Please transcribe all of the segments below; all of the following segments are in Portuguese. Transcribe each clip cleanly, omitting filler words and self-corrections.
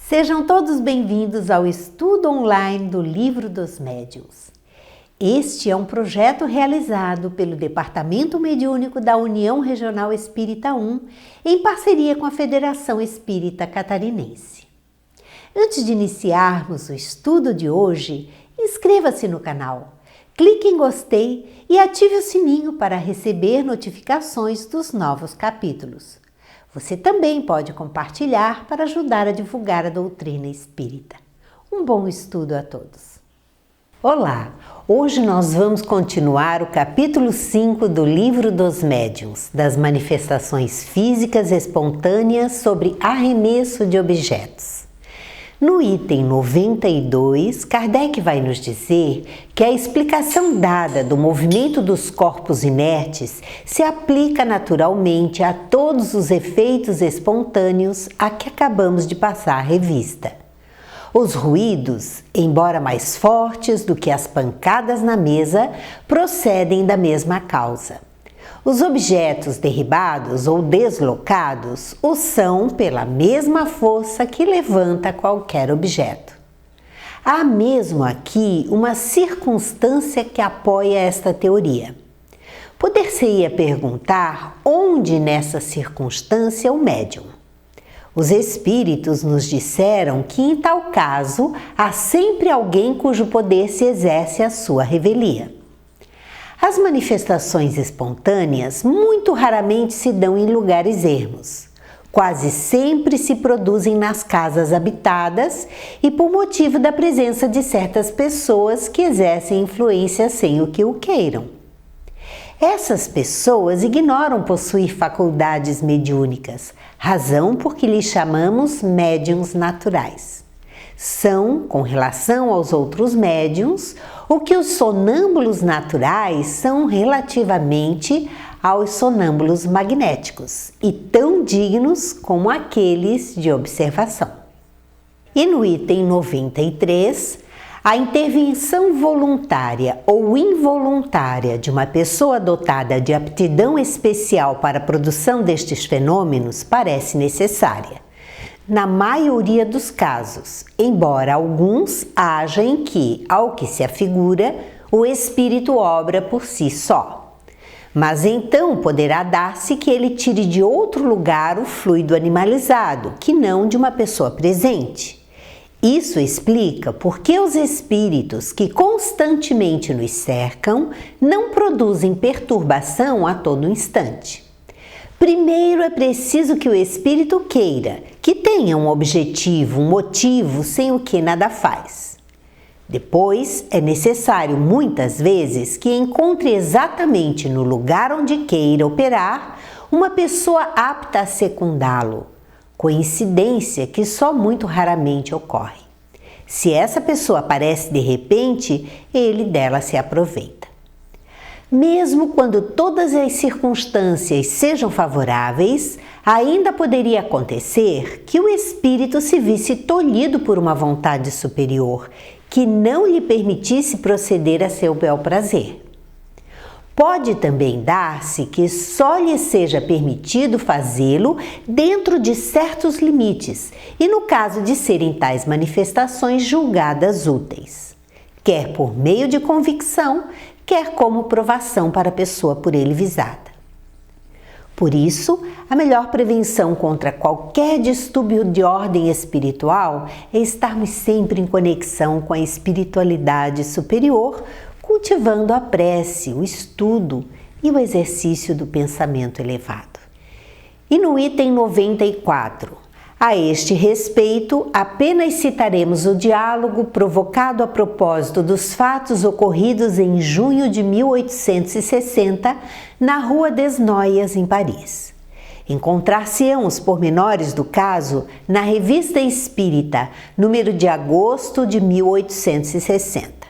Sejam todos bem-vindos ao estudo online do Livro dos Médiuns. Este é um projeto realizado pelo Departamento Mediúnico da União Regional Espírita 1, em parceria com a Federação Espírita Catarinense. Antes de iniciarmos o estudo de hoje, inscreva-se no canal, clique em gostei e ative o sininho para receber notificações dos novos capítulos. Você também pode compartilhar para ajudar a divulgar a doutrina espírita. Um bom estudo a todos. Olá! Hoje nós vamos continuar o capítulo 5 do Livro dos Médiuns, das manifestações físicas espontâneas sobre arremesso de objetos. No item 92, Kardec vai nos dizer que a explicação dada do movimento dos corpos inertes se aplica naturalmente a todos os efeitos espontâneos a que acabamos de passar a revista. Os ruídos, embora mais fortes do que as pancadas na mesa, procedem da mesma causa. Os objetos derribados ou deslocados o são pela mesma força que levanta qualquer objeto. Há mesmo aqui uma circunstância que apoia esta teoria. Poder-se-ia perguntar onde nessa circunstância o médium. Os espíritos nos disseram que em tal caso há sempre alguém cujo poder se exerce à sua revelia. As manifestações espontâneas muito raramente se dão em lugares ermos. Quase sempre se produzem nas casas habitadas e por motivo da presença de certas pessoas que exercem influência sem o que o queiram. Essas pessoas ignoram possuir faculdades mediúnicas, razão por que lhes chamamos médiuns naturais. São, com relação aos outros médiuns, o que os sonâmbulos naturais são relativamente aos sonâmbulos magnéticos e tão dignos como aqueles de observação. E no item 93, a intervenção voluntária ou involuntária de uma pessoa dotada de aptidão especial para a produção destes fenômenos parece necessária. Na maioria dos casos, embora alguns haja em que, ao que se afigura, o espírito obra por si só. Mas então poderá dar-se que ele tire de outro lugar o fluido animalizado, que não de uma pessoa presente. Isso explica por que os espíritos que constantemente nos cercam não produzem perturbação a todo instante. Primeiro é preciso que o espírito queira, que tenha um objetivo, um motivo sem o que nada faz. Depois é necessário muitas vezes que encontre exatamente no lugar onde queira operar uma pessoa apta a secundá-lo, coincidência que só muito raramente ocorre. Se essa pessoa aparece de repente, ele dela se aproveita. Mesmo quando todas as circunstâncias sejam favoráveis, ainda poderia acontecer que o espírito se visse tolhido por uma vontade superior, que não lhe permitisse proceder a seu bel prazer. Pode também dar-se que só lhe seja permitido fazê-lo dentro de certos limites e no caso de serem tais manifestações julgadas úteis, quer por meio de convicção, quer como provação para a pessoa por ele visada. Por isso, a melhor prevenção contra qualquer distúrbio de ordem espiritual é estarmos sempre em conexão com a espiritualidade superior, cultivando a prece, o estudo e o exercício do pensamento elevado. E no item 94, a este respeito, apenas citaremos o diálogo provocado a propósito dos fatos ocorridos em junho de 1860 na Rua des Noyers, em Paris. Encontrar-se-ão os pormenores do caso na Revista Espírita, número de agosto de 1860.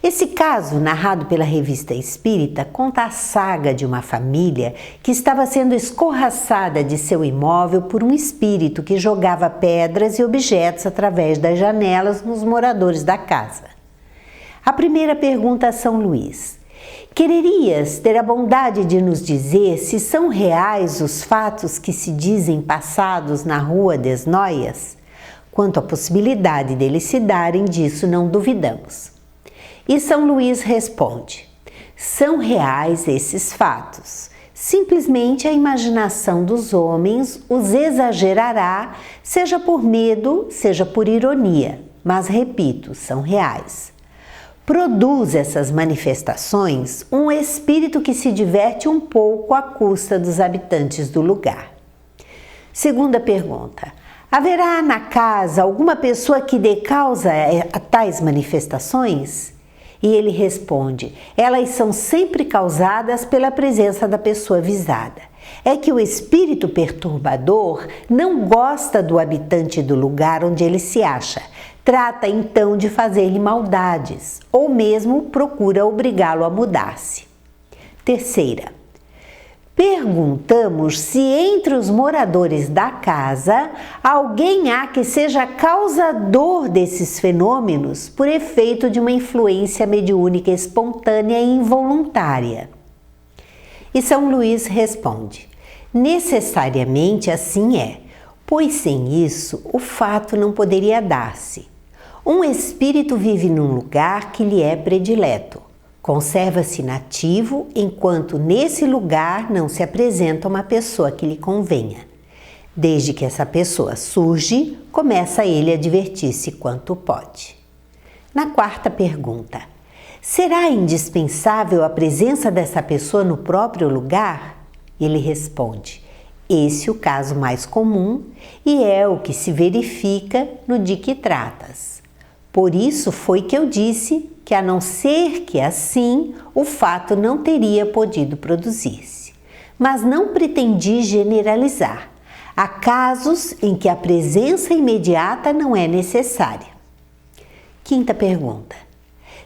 Esse caso, narrado pela Revista Espírita, conta a saga de uma família que estava sendo escorraçada de seu imóvel por um espírito que jogava pedras e objetos através das janelas nos moradores da casa. A primeira pergunta a São Luís: quererias ter a bondade de nos dizer se são reais os fatos que se dizem passados na Rua des Noyers? Quanto à possibilidade deles se darem, disso não duvidamos. E São Luís responde: são reais esses fatos. Simplesmente a imaginação dos homens os exagerará, seja por medo, seja por ironia. Mas, repito, são reais. Produz essas manifestações um espírito que se diverte um pouco à custa dos habitantes do lugar. Segunda pergunta: haverá na casa alguma pessoa que dê causa a tais manifestações? E ele responde: elas são sempre causadas pela presença da pessoa visada. É que o espírito perturbador não gosta do habitante do lugar onde ele se acha. Trata então de fazer-lhe maldades, ou mesmo procura obrigá-lo a mudar-se. Terceira, perguntamos se entre os moradores da casa alguém há que seja causador desses fenômenos por efeito de uma influência mediúnica espontânea e involuntária. E São Luís responde: necessariamente assim é, pois sem isso o fato não poderia dar-se. Um espírito vive num lugar que lhe é predileto. Conserva-se inativo enquanto nesse lugar não se apresenta uma pessoa que lhe convenha. Desde que essa pessoa surge, começa ele a divertir-se quanto pode. Na quarta pergunta: será indispensável a presença dessa pessoa no próprio lugar? Ele responde: esse é o caso mais comum e é o que se verifica no de que tratas. Por isso foi que eu disse que, a não ser que assim, o fato não teria podido produzir-se. Mas não pretendi generalizar. Há casos em que a presença imediata não é necessária. Quinta pergunta: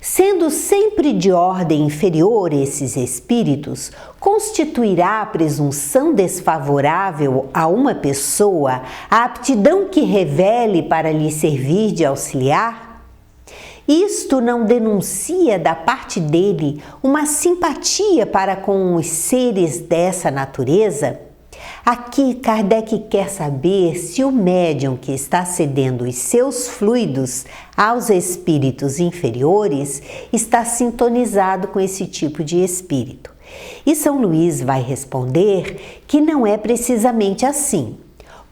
sendo sempre de ordem inferior esses espíritos, constituirá a presunção desfavorável a uma pessoa a aptidão que revele para lhe servir de auxiliar? Isto não denuncia da parte dele uma simpatia para com os seres dessa natureza? Aqui Kardec quer saber se o médium que está cedendo os seus fluidos aos espíritos inferiores está sintonizado com esse tipo de espírito. E São Luís vai responder que não é precisamente assim,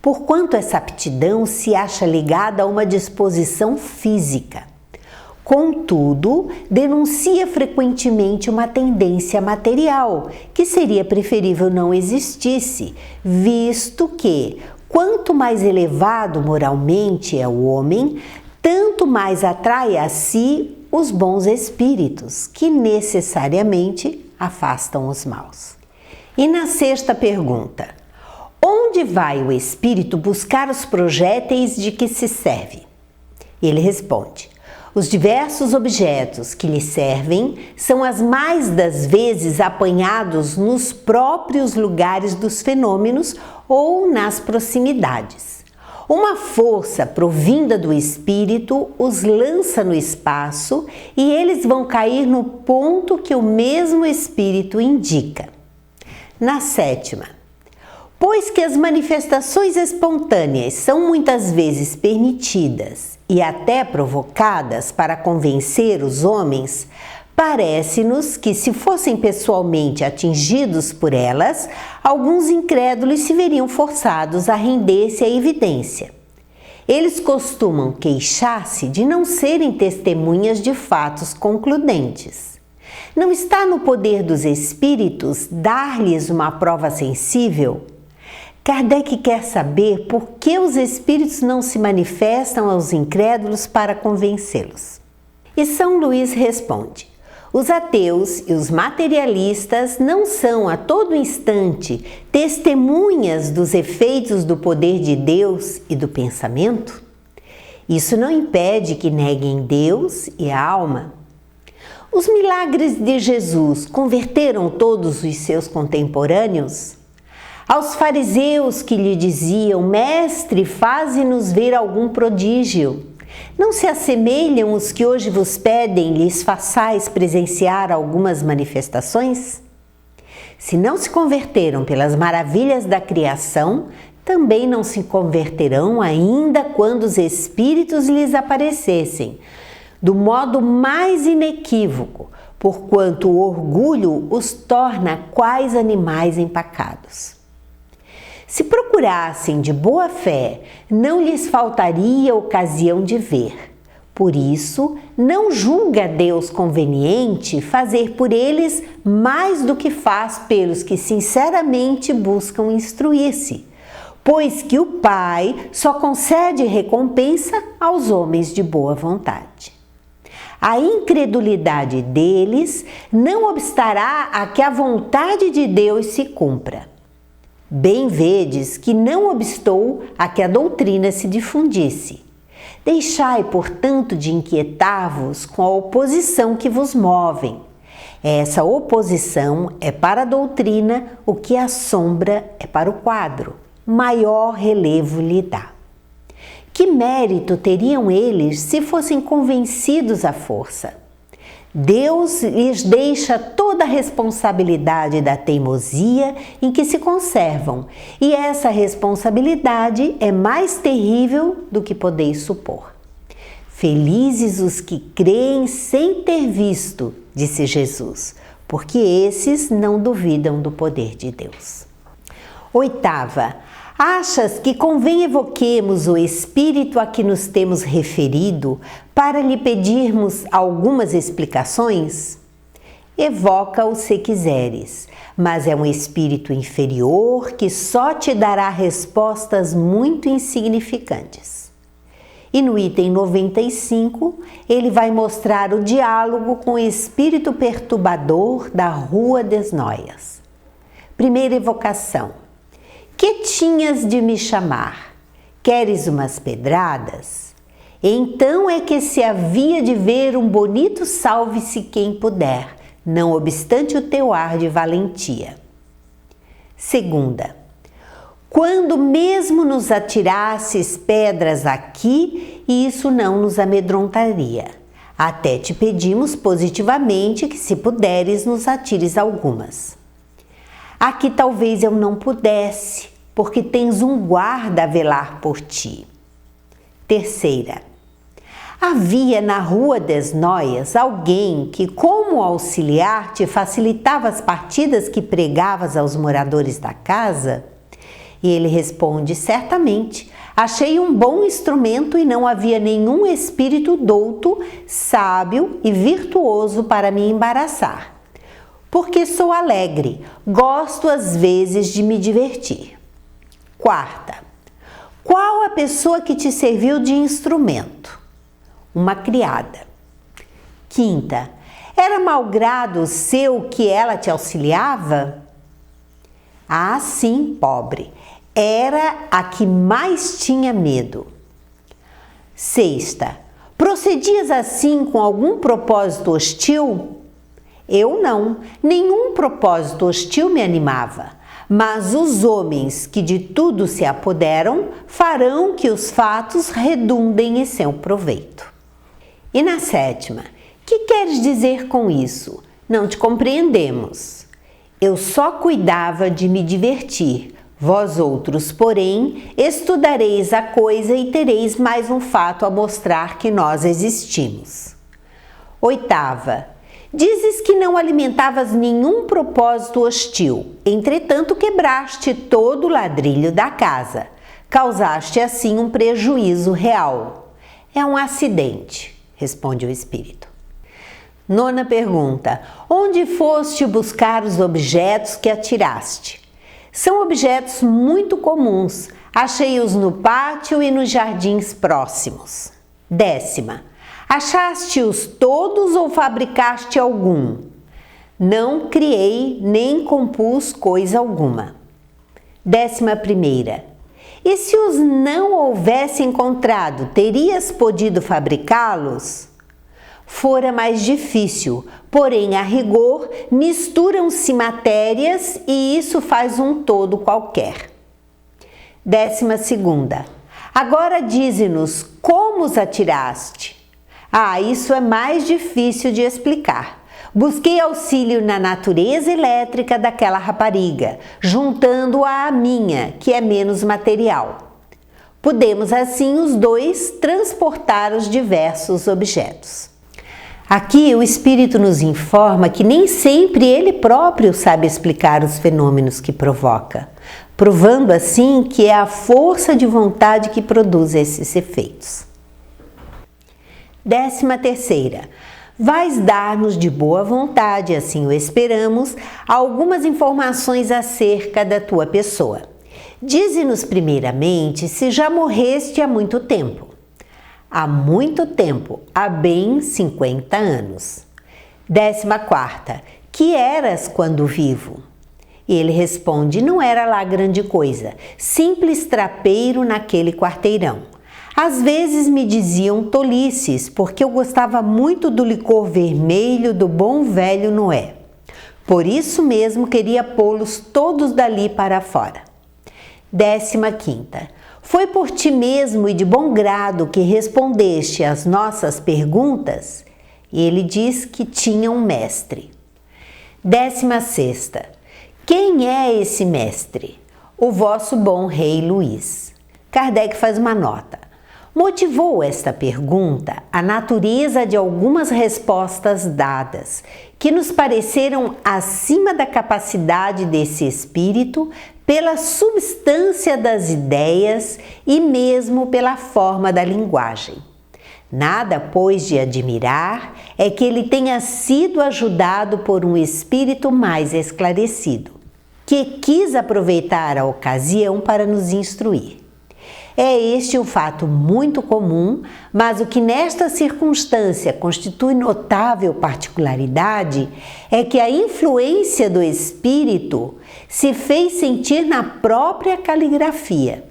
porquanto essa aptidão se acha ligada a uma disposição física. Contudo, denuncia frequentemente uma tendência material, que seria preferível não existisse, visto que, quanto mais elevado moralmente é o homem, tanto mais atrai a si os bons espíritos, que necessariamente afastam os maus. E na sexta pergunta: onde vai o espírito buscar os projéteis de que se serve? Ele responde: os diversos objetos que lhe servem são as mais das vezes apanhados nos próprios lugares dos fenômenos ou nas proximidades. Uma força provinda do espírito os lança no espaço e eles vão cair no ponto que o mesmo espírito indica. Na sétima: pois que as manifestações espontâneas são muitas vezes permitidas e até provocadas para convencer os homens, parece-nos que, se fossem pessoalmente atingidos por elas, alguns incrédulos se veriam forçados a render-se à evidência. Eles costumam queixar-se de não serem testemunhas de fatos concludentes. Não está no poder dos espíritos dar-lhes uma prova sensível? Kardec quer saber por que os espíritos não se manifestam aos incrédulos para convencê-los. E São Luís responde: os ateus e os materialistas não são a todo instante testemunhas dos efeitos do poder de Deus e do pensamento? Isso não impede que neguem Deus e a alma. Os milagres de Jesus converteram todos os seus contemporâneos? Aos fariseus que lhe diziam: Mestre, faze-nos ver algum prodígio, não se assemelham os que hoje vos pedem lhes façais presenciar algumas manifestações? Se não se converteram pelas maravilhas da criação, também não se converterão ainda quando os espíritos lhes aparecessem, do modo mais inequívoco, porquanto o orgulho os torna quais animais empacados. Se procurassem de boa fé, não lhes faltaria ocasião de ver. Por isso, não julga Deus conveniente fazer por eles mais do que faz pelos que sinceramente buscam instruir-se, pois que o Pai só concede recompensa aos homens de boa vontade. A incredulidade deles não obstará a que a vontade de Deus se cumpra. Bem vedes que não obstou a que a doutrina se difundisse. Deixai, portanto, de inquietar-vos com a oposição que vos movem. Essa oposição é para a doutrina o que a sombra é para o quadro. Maior relevo lhe dá. Que mérito teriam eles se fossem convencidos à força? Deus lhes deixa toda a responsabilidade da teimosia em que se conservam, e essa responsabilidade é mais terrível do que podeis supor. Felizes os que creem sem ter visto, disse Jesus, porque esses não duvidam do poder de Deus. Oitava, achas que convém evoquemos o Espírito a que nos temos referido para lhe pedirmos algumas explicações? Evoca-o se quiseres, mas é um espírito inferior que só te dará respostas muito insignificantes. E no item 95, ele vai mostrar o diálogo com o espírito perturbador da Rua das Noias. Primeira evocação. Que tinhas de me chamar? Queres umas pedradas? Então é que se havia de ver um bonito salve-se quem puder, não obstante o teu ar de valentia. Segunda, quando mesmo nos atirasses pedras aqui, isso não nos amedrontaria. Até te pedimos positivamente que, se puderes, nos atires algumas. Aqui talvez eu não pudesse, porque tens um guarda a velar por ti. Terceira, havia na Rua das Noias alguém que, como auxiliar, te facilitava as partidas que pregavas aos moradores da casa? E ele responde, certamente, achei um bom instrumento e não havia nenhum espírito douto, sábio e virtuoso para me embaraçar. Porque sou alegre, gosto às vezes de me divertir. Quarta, qual a pessoa que te serviu de instrumento? Uma criada. Quinta, era malgrado seu que ela te auxiliava? Ah, sim, pobre, era a que mais tinha medo. Sexta, procedias assim com algum propósito hostil? Eu não, nenhum propósito hostil me animava, mas os homens que de tudo se apoderam farão que os fatos redundem em seu proveito. E na sétima, que queres dizer com isso? Não te compreendemos. Eu só cuidava de me divertir, vós outros, porém, estudareis a coisa e tereis mais um fato a mostrar que nós existimos. Oitava, dizes que não alimentavas nenhum propósito hostil, entretanto quebraste todo o ladrilho da casa. Causaste assim um prejuízo real. É um acidente, responde o espírito. Nona pergunta, onde foste buscar os objetos que atiraste? São objetos muito comuns, achei-os no pátio e nos jardins próximos. Décima, achaste-os todos ou fabricaste algum? Não criei nem compus coisa alguma. 11ª. E se os não houvesse encontrado, terias podido fabricá-los? Fora mais difícil, porém a rigor misturam-se matérias e isso faz um todo qualquer. 12ª. Agora dize-nos como os atiraste. Ah, isso é mais difícil de explicar. Busquei auxílio na natureza elétrica daquela rapariga, juntando-a à minha, que é menos material. Pudemos assim os dois transportar os diversos objetos. Aqui o Espírito nos informa que nem sempre ele próprio sabe explicar os fenômenos que provoca, provando assim que é a força de vontade que produz esses efeitos. 13ª. Vais dar-nos de boa vontade, assim o esperamos, algumas informações acerca da tua pessoa. Dize-nos primeiramente se já morreste há muito tempo. Há muito tempo, há bem 50 anos. 14ª. Que eras quando vivo? E ele responde, não era lá grande coisa, simples trapeiro naquele quarteirão. Às vezes me diziam tolices, porque eu gostava muito do licor vermelho do bom velho Noé. Por isso mesmo queria pô-los todos dali para fora. 15ª. Foi por ti mesmo e de bom grado que respondeste às nossas perguntas? E ele diz que tinha um mestre. 16ª. Quem é esse mestre? O vosso bom rei Luís. Kardec faz uma nota. Motivou esta pergunta a natureza de algumas respostas dadas, que nos pareceram acima da capacidade desse espírito pela substância das ideias e mesmo pela forma da linguagem. Nada, pois, de admirar é que ele tenha sido ajudado por um espírito mais esclarecido, que quis aproveitar a ocasião para nos instruir. É este um fato muito comum, mas o que nesta circunstância constitui notável particularidade é que a influência do espírito se fez sentir na própria caligrafia.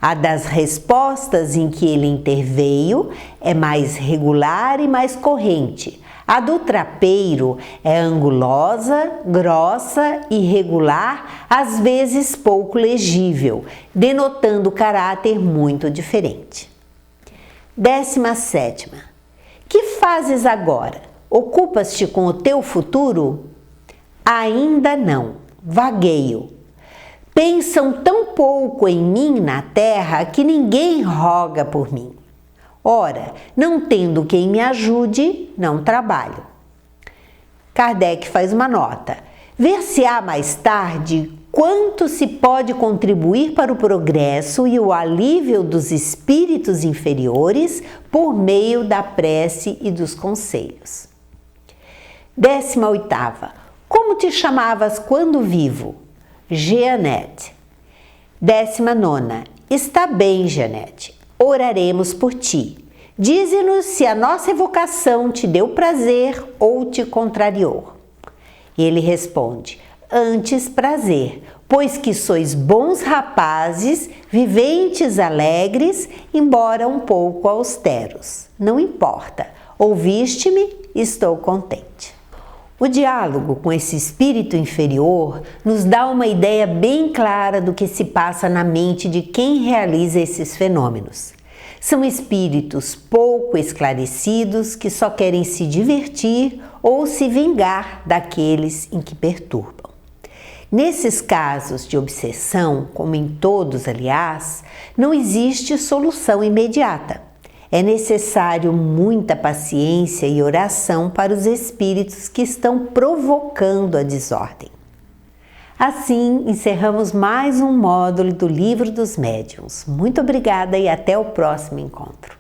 A das respostas em que ele interveio é mais regular e mais corrente. A do trapeiro é angulosa, grossa, irregular, às vezes pouco legível, denotando caráter muito diferente. 17ª. Que fazes agora? Ocupas-te com o teu futuro? Ainda não, vagueio. Pensam tão pouco em mim na terra que ninguém roga por mim. Ora, não tendo quem me ajude, não trabalho. Kardec faz uma nota. Ver-se-á mais tarde quanto se pode contribuir para o progresso e o alívio dos espíritos inferiores por meio da prece e dos conselhos. 18ª. Como te chamavas quando vivo? Jeanette. 19ª. Está bem, Jeanette. Oraremos por ti. Dize-nos se a nossa evocação te deu prazer ou te contrariou. Ele responde, antes prazer, pois que sois bons rapazes, viventes alegres, embora um pouco austeros. Não importa, ouviste-me, estou contente. O diálogo com esse espírito inferior nos dá uma ideia bem clara do que se passa na mente de quem realiza esses fenômenos. São espíritos pouco esclarecidos que só querem se divertir ou se vingar daqueles em que perturbam. Nesses casos de obsessão, como em todos, aliás, não existe solução imediata. É necessário muita paciência e oração para os espíritos que estão provocando a desordem. Assim, encerramos mais um módulo do Livro dos Médiuns. Muito obrigada e até o próximo encontro.